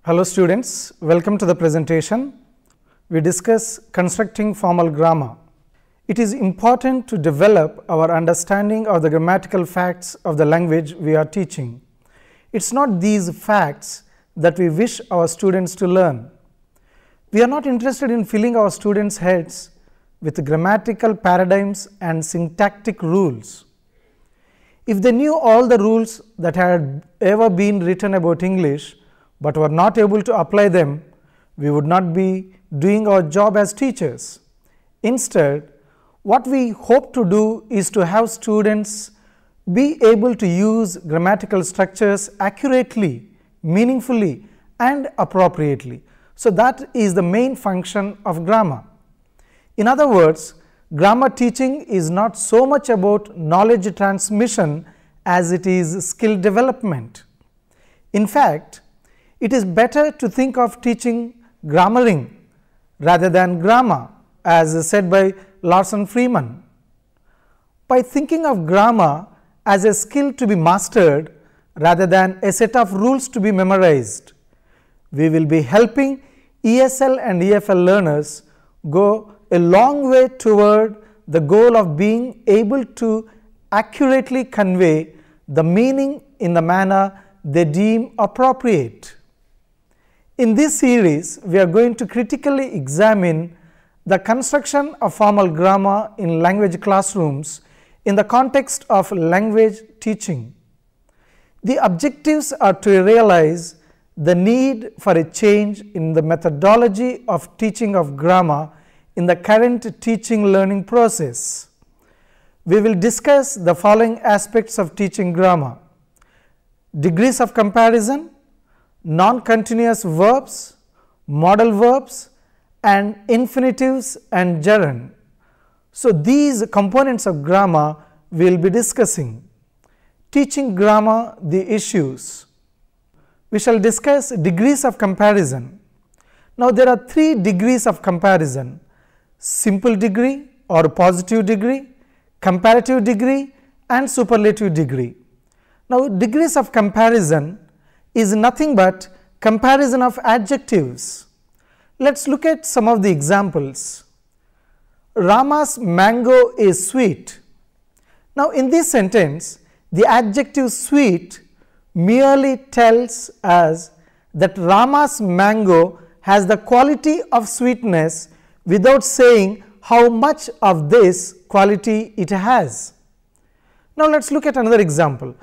Hello students, welcome to the presentation. We discuss constructing formal grammar. It is important to develop our understanding of the grammatical facts of the language we are teaching. It's not these facts that we wish our students to learn. We are not interested in filling our students' heads with grammatical paradigms and syntactic rules. If they knew all the rules that had ever been written about English, but were not able to apply them, we would not be doing our job as teachers. Instead, what we hope to do is to have students be able to use grammatical structures accurately, meaningfully, and appropriately. So that is the main function of grammar. In other words, grammar teaching is not so much about knowledge transmission as it is skill development. In fact, it is better to think of teaching grammaring rather than grammar, as said by Larson Freeman. By thinking of grammar as a skill to be mastered rather than a set of rules to be memorized, we will be helping ESL and EFL learners go a long way toward the goal of being able to accurately convey the meaning in the manner they deem appropriate. In this series, we are going to critically examine the construction of formal grammar in language classrooms in the context of language teaching. The objectives are to realize the need for a change in the methodology of teaching of grammar in the current teaching learning process. We will discuss the following aspects of teaching grammar: degrees of comparison, non-continuous verbs, modal verbs, and infinitives and gerund. So these components of grammar we will be discussing. Teaching grammar, the issues. We shall discuss degrees of comparison. Now there are 3 degrees of comparison: simple degree or positive degree, comparative degree, and superlative degree. Now degrees of comparison is nothing but comparison of adjectives. Let's look at some of the examples. Rama's mango is sweet. Now in this sentence, the adjective sweet merely tells us that Rama's mango has the quality of sweetness without saying how much of this quality it has. Now let's look at another example.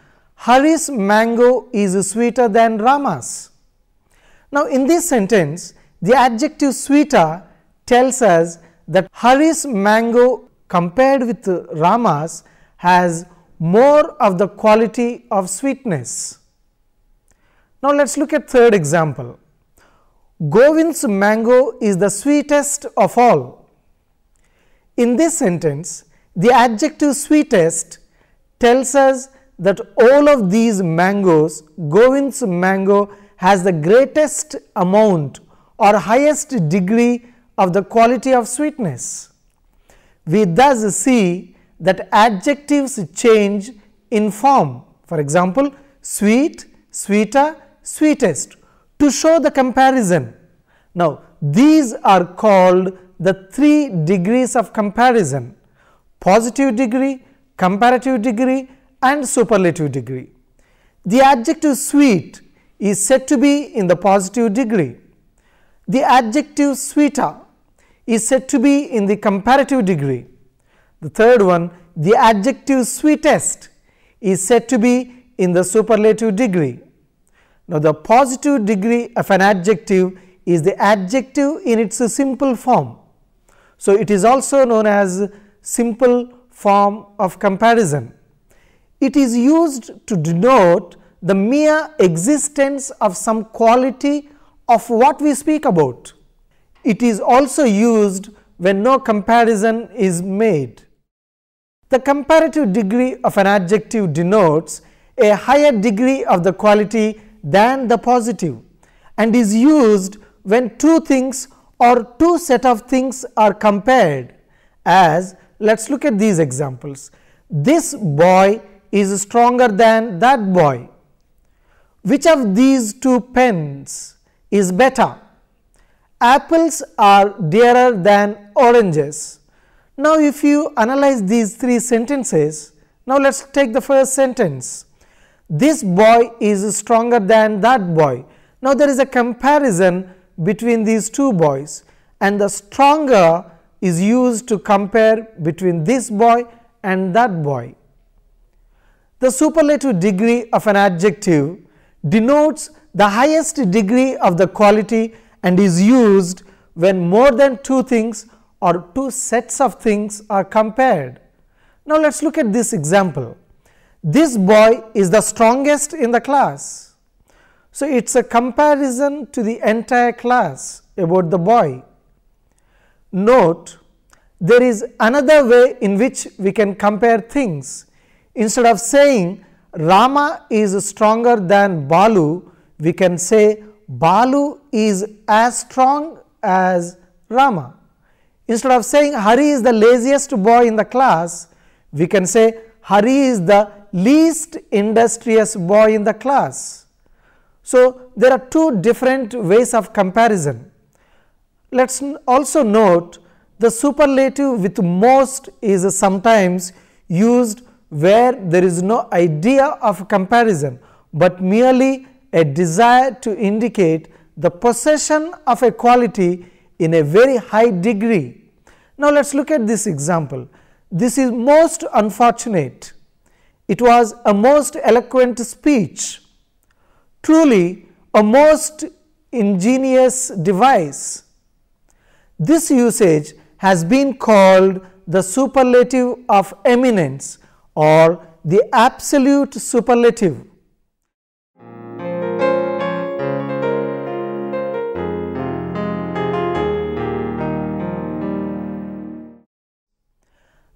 Hari's mango is sweeter than Rama's. Now in this sentence, the adjective sweeter tells us that Hari's mango compared with Rama's has more of the quality of sweetness. Now let's look at third example. Govind's mango is the sweetest of all. In this sentence, the adjective sweetest tells us that all of these mangoes, Govind's mango has the greatest amount or highest degree of the quality of sweetness. We thus see that adjectives change in form. For example, sweet, sweeter, sweetest, to show the comparison. Now these are called the 3 degrees of comparison: positive degree, comparative degree, and superlative degree. The adjective sweet is said to be in the positive degree. The adjective sweeter is said to be in the comparative degree. The third one, the adjective sweetest, is said to be in the superlative degree. Now the positive degree of an adjective is the adjective in its simple form. So it is also known as simple form of comparison. It is used to denote the mere existence of some quality of what we speak about. It is also used when no comparison is made. The comparative degree of an adjective denotes a higher degree of the quality than the positive and is used when 2 things or 2 set of things are compared, as let's look at these examples. This boy is stronger than that boy. Which of these 2 pens is better. Apples are dearer than oranges. Now if you analyze these three sentences, now let's take the first sentence. This boy is stronger than that boy. Now there is a comparison between these two boys, and the stronger is used to compare between this boy and that boy. The superlative degree of an adjective denotes the highest degree of the quality and is used when more than two things or two sets of things are compared. Now let's look at this example. This boy is the strongest in the class. So it's a comparison to the entire class about the boy. Note, there is another way in which we can compare things. Instead of saying Rama is stronger than Balu, we can say Balu is as strong as Rama. Instead of saying Hari is the laziest boy in the class, we can say Hari is the least industrious boy in the class. So there are two different ways of comparison. Let's also note the superlative with most is sometimes used where there is no idea of comparison, but merely a desire to indicate the possession of a quality in a very high degree. Now let's look at this example. This is most unfortunate. It was a most eloquent speech. Truly a most ingenious device. This usage has been called the superlative of eminence or the absolute superlative.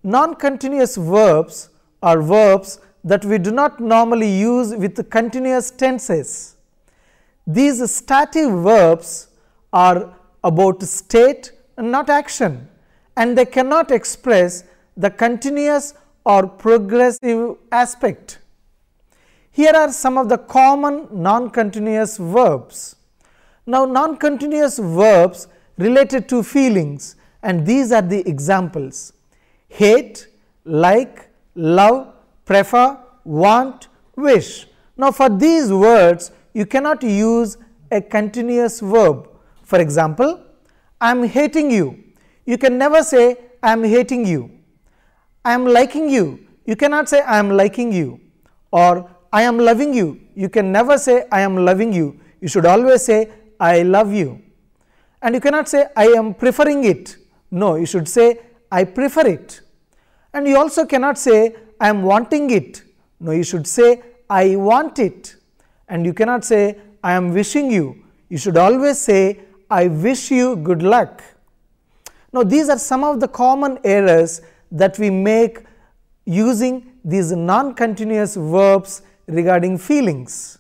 Non-continuous verbs are verbs that we do not normally use with continuous tenses. These stative verbs are about state and not action, and they cannot express the continuous or progressive aspect. Here are some of the common non-continuous verbs. Now non-continuous verbs related to feelings, and these are the examples: hate, like, love, prefer, want, wish. Now for these words you cannot use a continuous verb. For example, I am hating you. You can never say I am hating you. I am liking you. You cannot say I am liking you. Or I am loving you. You can never say I am loving you. You should always say I love you. And you cannot say I am preferring it. No, you should say I prefer it. And you also cannot say I am wanting it. No, you should say I want it. And you cannot say I am wishing you. You should always say I wish you good luck. Now these are some of the common errors that we make using these non-continuous verbs regarding feelings.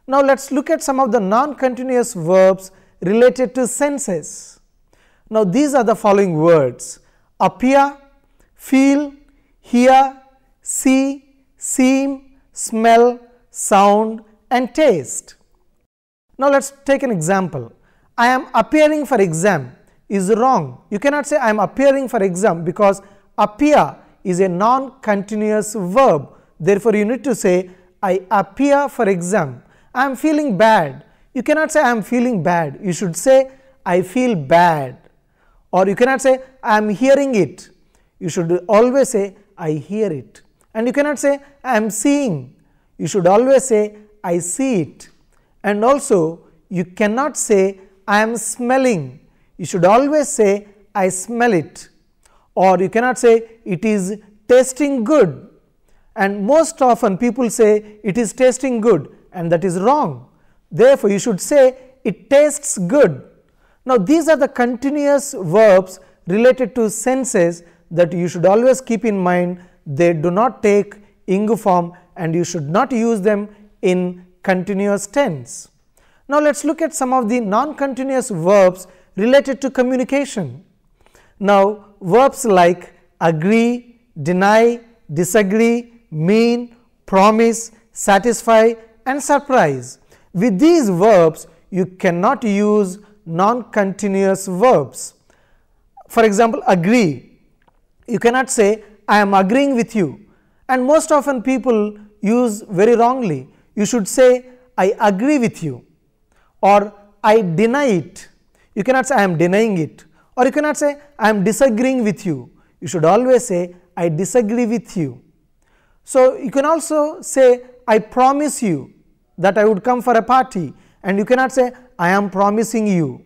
Now let's look at some of the non-continuous verbs related to senses. Now these are the following words: appear, feel, hear, see, seem, smell, sound and taste. Now let's take an example. I am appearing for exam is wrong. You cannot say I am appearing for exam, because appear is a non-continuous verb. Therefore you need to say I appear for exam. I am feeling bad. You cannot say I am feeling bad. You should say I feel bad. Or you cannot say I am hearing it. You should always say I hear it. And you cannot say I am seeing. You should always say I see it. And also you cannot say I am smelling. You should always say I smell it. Or you cannot say it is tasting good. And most often people say it is tasting good, and that is wrong. Therefore you should say it tastes good. Now these are the continuous verbs related to senses that you should always keep in mind. They do not take ing form and you should not use them in continuous tense. Now let's look at some of the non-continuous verbs related to communication. Now verbs like agree, deny, disagree, mean, promise, satisfy and surprise. With these verbs you cannot use non-continuous verbs. For example, agree. You cannot say, I am agreeing with you. And most often people use very wrongly. You should say, I agree with you, or I deny it. You cannot say, I am denying it. Or you cannot say, I am disagreeing with you. You should always say, I disagree with you. So you can also say, I promise you that I would come for a party, and you cannot say, I am promising you.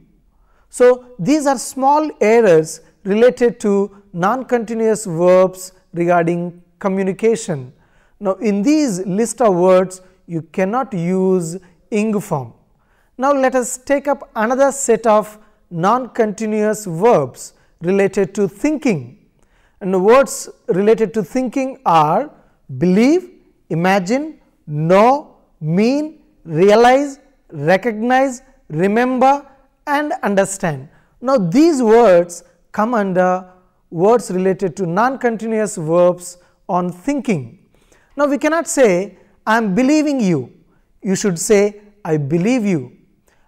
So these are small errors related to non-continuous verbs regarding communication. Now in these list of words, you cannot use ing form. Now let us take up another set of non-continuous verbs related to thinking. And the words related to thinking are believe, imagine, know, mean, realize, recognize, remember and understand. Now these words come under words related to non-continuous verbs on thinking. Now we cannot say, I am believing you. You should say, I believe you.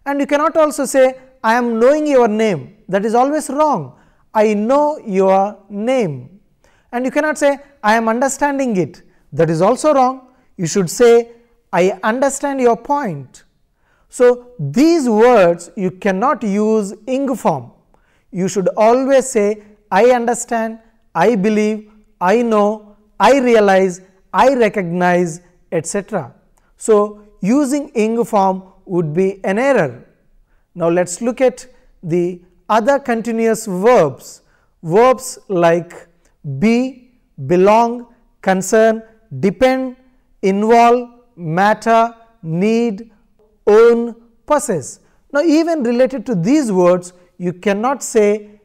And you cannot also say, I am knowing your name. That is always wrong. I know your name. And you cannot say, I am understanding it. That is also wrong. You should say, I understand your point. So these words you cannot use ing form. You should always say, I understand, I believe, I know, I realize, I recognize, etc. So using ing form would be an error. Now let us look at the other continuous verbs. Verbs like be, belong, concern, depend, involve, matter, need, own, possess. Now even related to these words, you cannot say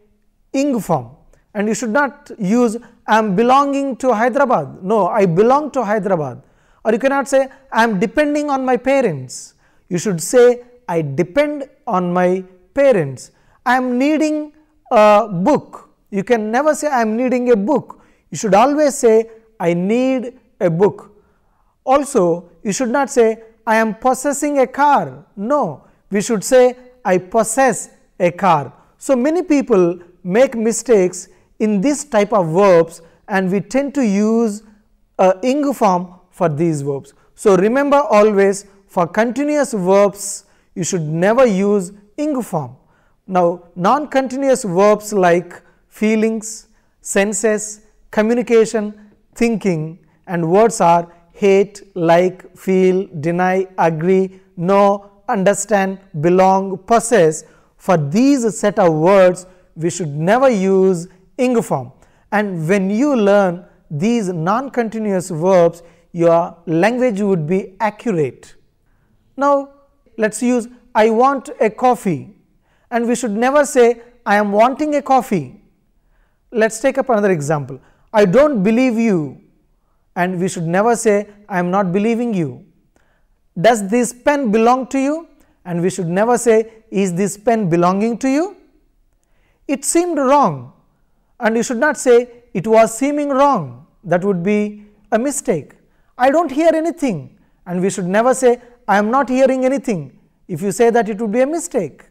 ing form, and you should not use I am belonging to Hyderabad. No, I belong to Hyderabad. Or you cannot say I am depending on my parents. You should say I depend on my parents. I am needing a book. You can never say I am needing a book. You should always say I need a book. Also, you should not say I am possessing a car. No, we should say I possess a car. So many people make mistakes in this type of verbs, and we tend to use ing form for these verbs. So remember always, for continuous verbs you should never use ing form. Now non-continuous verbs like feelings, senses, communication, thinking, and words are hate, like, feel, deny, agree, know, understand, belong, possess. For these set of words we should never use ing form. And when you learn these non-continuous verbs, your language would be accurate. Now let us use I want a coffee, and we should never say I am wanting a coffee. Let us take up another example. I don't believe you, and we should never say I am not believing you. Does this pen belong to you? And we should never say is this pen belonging to you? It seemed wrong, and you should not say it was seeming wrong. That would be a mistake. I don't hear anything, and we should never say I am not hearing anything. If you say that, it would be a mistake.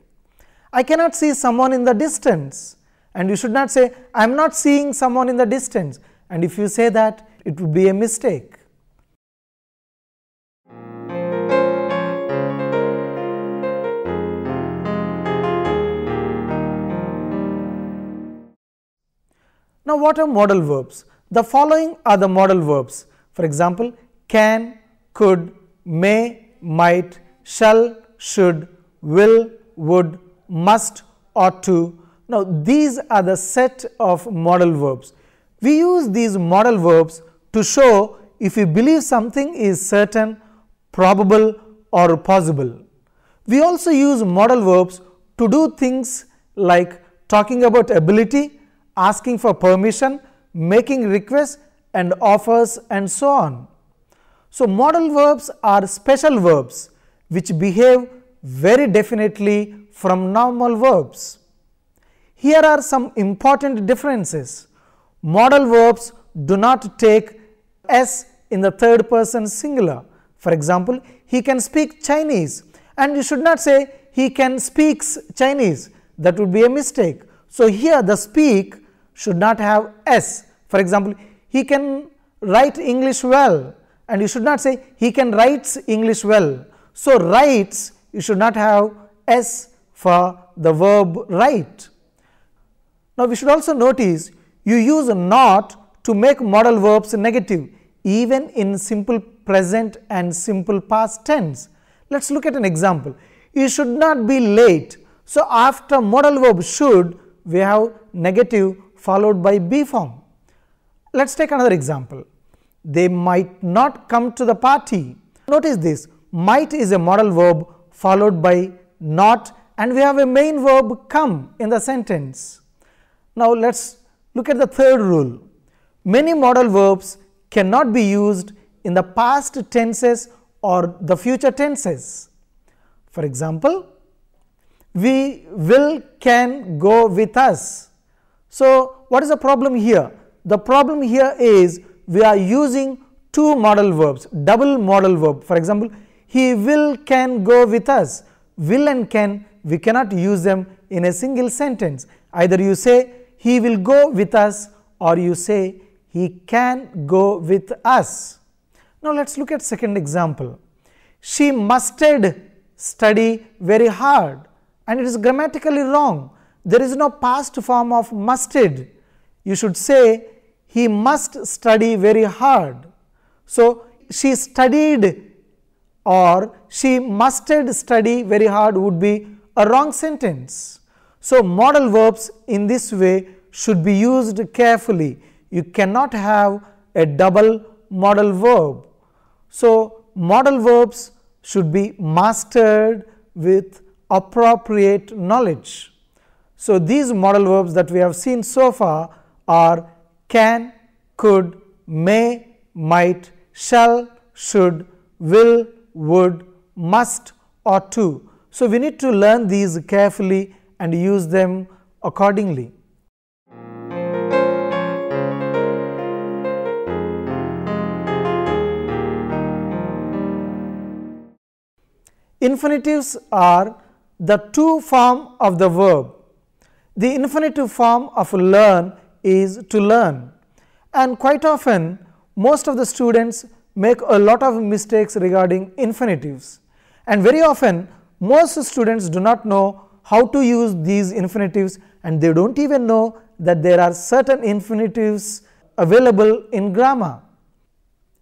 I cannot see someone in the distance, and you should not say I am not seeing someone in the distance, and if you say that, it would be a mistake. Now what are modal verbs? The following are the modal verbs. For example, can, could, may, might, shall, should, will, would, must, ought to. Now these are the set of modal verbs. We use these modal verbs to show if we believe something is certain, probable or possible. We also use modal verbs to do things like talking about ability, asking for permission, making requests and offers, and so on. So modal verbs are special verbs which behave very definitely from normal verbs. Here are some important differences. Modal verbs do not take s in the third person singular. For example, he can speak Chinese, and you should not say he can speaks Chinese. That would be a mistake. So here the speak should not have S. For example, he can write English well, and you should not say he can writes English well. So writes, you should not have S for the verb write. Now we should also notice you use not to make modal verbs negative even in simple present and simple past tense. Let us look at an example. You should not be late. So after modal verb should, we have negative followed by be form. Let us take another example. They might not come to the party. Notice this, might is a modal verb followed by not, and we have a main verb come in the sentence. Now let us look at the third rule. Many modal verbs cannot be used in the past tenses or the future tenses. For example, we will can go with us. So what is the problem here? The problem here is we are using two modal verbs, double modal verb. For example, he will can go with us. Will and can, we cannot use them in a single sentence. Either you say he will go with us, or you say he can go with us. Now let us look at second example. She musted study very hard, and it is grammatically wrong. There is no past form of musted. You should say he must study very hard. So she studied or she musted study very hard would be a wrong sentence. So modal verbs in this way should be used carefully. You cannot have a double modal verb. So modal verbs should be mastered with appropriate knowledge. So these modal verbs that we have seen so far are can, could, may, might, shall, should, will, would, must or to. So we need to learn these carefully and use them accordingly. Infinitives are the to form of the verb. The infinitive form of learn is to learn, and quite often most of the students make a lot of mistakes regarding infinitives, and very often most students do not know how to use these infinitives, and they don't even know that there are certain infinitives available in grammar.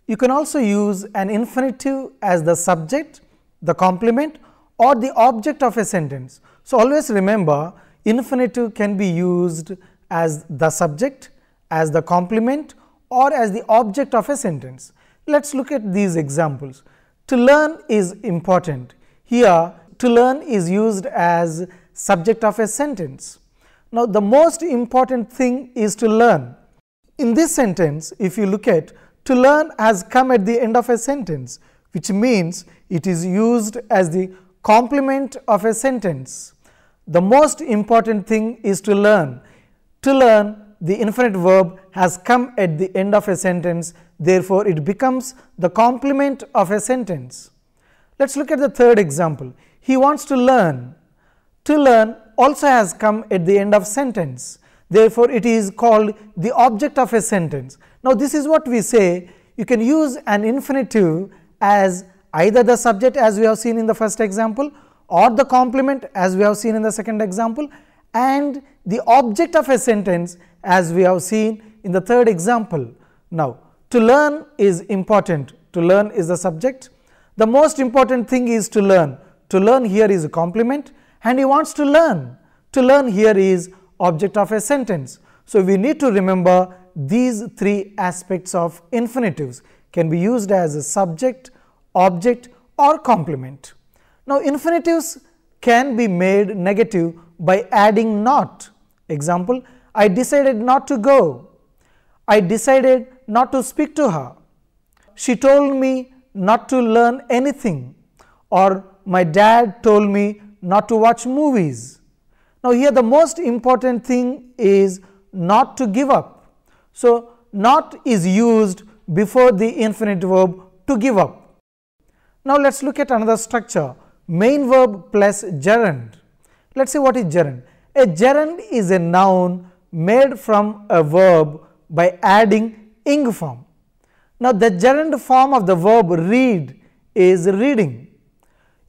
You can also use an infinitive as the subject, the complement or the object of a sentence. So always remember, infinitive can be used as the subject, as the complement or as the object of a sentence. Let us look at these examples. To learn is important. Here to learn is used as subject of a sentence. Now the most important thing is to learn. In this sentence, if you look at, to learn has come at the end of a sentence, which means it is used as the complement of a sentence. The most important thing is to learn. To learn, the infinite verb has come at the end of a sentence, therefore it becomes the complement of a sentence. Let us look at the third example. He wants to learn. To learn also has come at the end of sentence, therefore it is called the object of a sentence. Now this is what we say, you can use an infinitive as either the subject as we have seen in the first example, or the complement as we have seen in the second example, and the object of a sentence as we have seen in the third example. Now to learn is important. To learn is the subject. The most important thing is to learn. To learn here is a complement, and he wants to learn. To learn here is object of a sentence. So we need to remember these three aspects of infinitives can be used as a subject, object or complement. Now infinitives can be made negative by adding not. Example, I decided not to go. I decided not to speak to her. She told me not to learn anything, or my dad told me not to watch movies. Now here the most important thing is not to give up. So not is used before the infinite verb to give up. Now let us look at another structure. main verb plus gerund. Let's see what is gerund. A gerund is a noun made from a verb by adding ing form. Now the gerund form of the verb read is reading.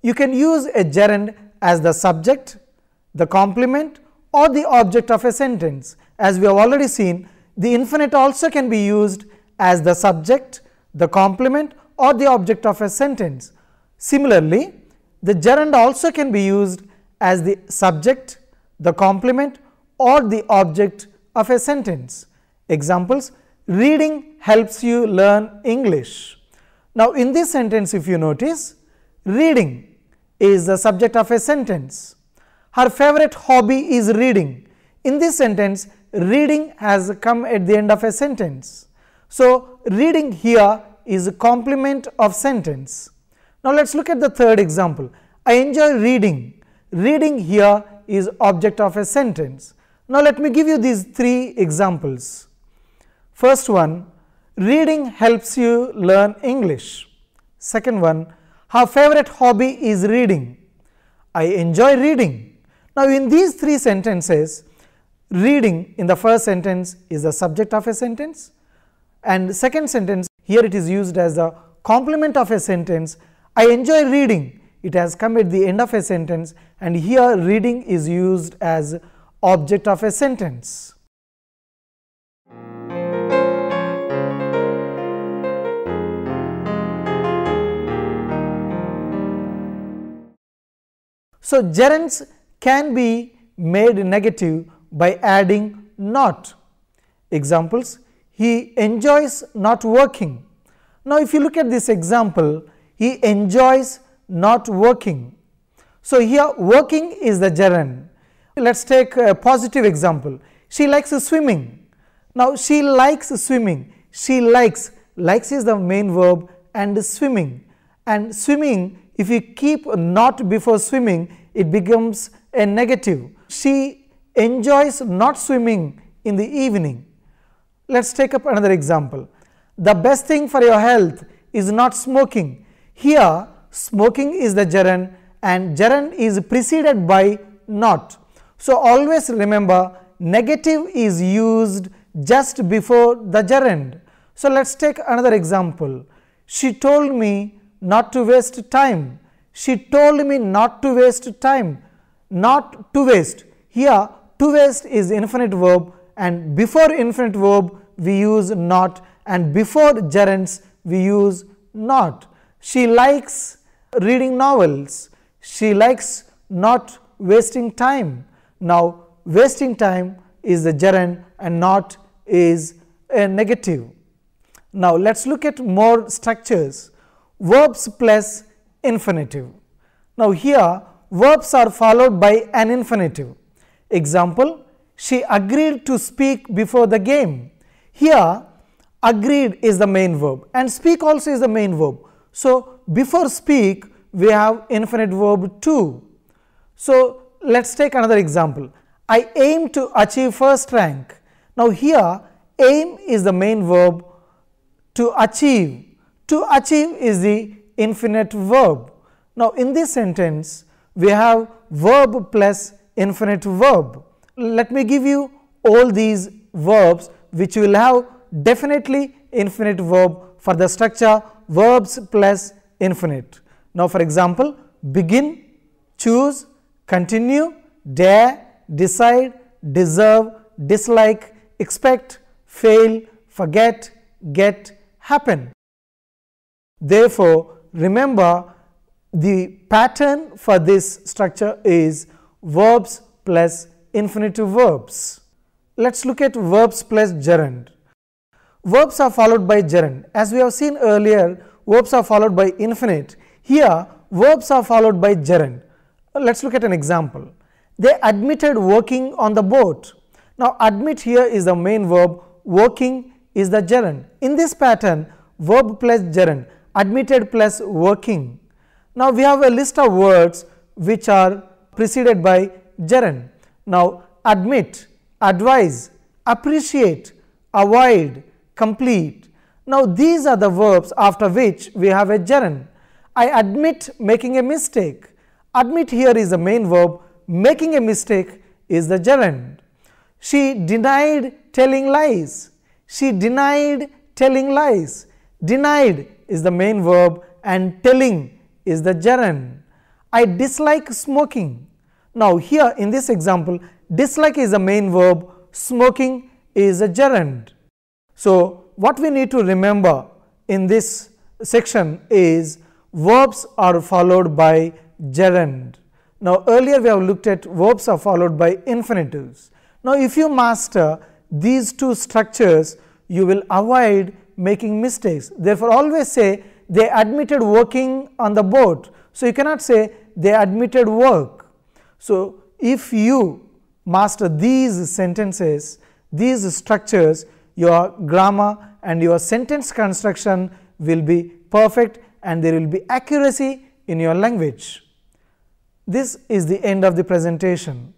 You can use a gerund as the subject, the complement or the object of a sentence. As we have already seen, the infinite also can be used as the subject, the complement or the object of a sentence. Similarly, the gerund also can be used as the subject, the complement or the object of a sentence. Examples: reading helps you learn English. Now in this sentence, if you notice, reading is the subject of a sentence. Her favorite hobby is reading. In this sentence, reading has come at the end of a sentence. So reading here is a complement of sentence. Now let us look at the third example. I enjoy reading. Reading here is object of a sentence. Now let me give you these three examples. First one, reading helps you learn English. Second one, her favorite hobby is reading. I enjoy reading. Now in these three sentences, reading in the first sentence is the subject of a sentence, and second sentence here it is used as the complement of a sentence. I enjoy reading, it has come at the end of a sentence, and here reading is used as object of a sentence. So gerunds can be made negative by adding not. Examples: he enjoys not working. Now if you look at this example, he enjoys not working. So here working is the gerund. Let us take a positive example. She likes swimming. Now she likes swimming. She likes is the main verb, and swimming. And swimming, if you keep not before swimming, it becomes a negative. She enjoys not swimming in the evening. Let us take up another example. The best thing for your health is not smoking. Here smoking is the gerund, and gerund is preceded by not. So always remember, negative is used just before the gerund. So let us take another example. She told me not to waste time. She told me not to waste time. Not to waste. Here to waste is infinite verb, and before infinite verb we use not, and before gerunds we use not. She likes reading novels. She likes not wasting time. Now wasting time is the gerund and not is a negative. Now let us look at more structures. Verbs plus infinitive. Now here verbs are followed by an infinitive. Example: she agreed to speak before the game. Here agreed is the main verb and speak also is the main verb. So before speak we have infinite verb to. So let us take another example. I aim to achieve first rank. Now here aim is the main verb, to achieve is the infinite verb. Now in this sentence we have verb plus infinite verb. Let me give you all these verbs which will have definitely infinite verb for the structure verbs plus infinite. Now for example, begin, choose, continue, dare, decide, deserve, dislike, expect, fail, forget, get, happen. Therefore remember, the pattern for this structure is verbs plus infinitive verbs. Let us look at verbs plus gerund. Verbs are followed by gerund. As we have seen earlier, verbs are followed by infinite. Here verbs are followed by gerund. Let us look at an example. They admitted working on the boat. Now admit here is the main verb, working is the gerund. In this pattern, verb plus gerund, admitted plus working. Now we have a list of words which are preceded by gerund. Now admit, advise, appreciate, avoid, complete. Now these are the verbs after which we have a gerund. I admit making a mistake. Admit here is the main verb. Making a mistake is the gerund. She denied telling lies. She denied telling lies. Denied is the main verb and telling is the gerund. I dislike smoking. Now here in this example, dislike is the main verb, smoking is a gerund. So what we need to remember in this section is verbs are followed by gerund. Now earlier we have looked at verbs are followed by infinitives. Now if you master these two structures, you will avoid making mistakes. Therefore always say they admitted working on the boat. So you cannot say they admitted work. So if you master these sentences, these structures, your grammar and your sentence construction will be perfect and there will be accuracy in your language. This is the end of the presentation.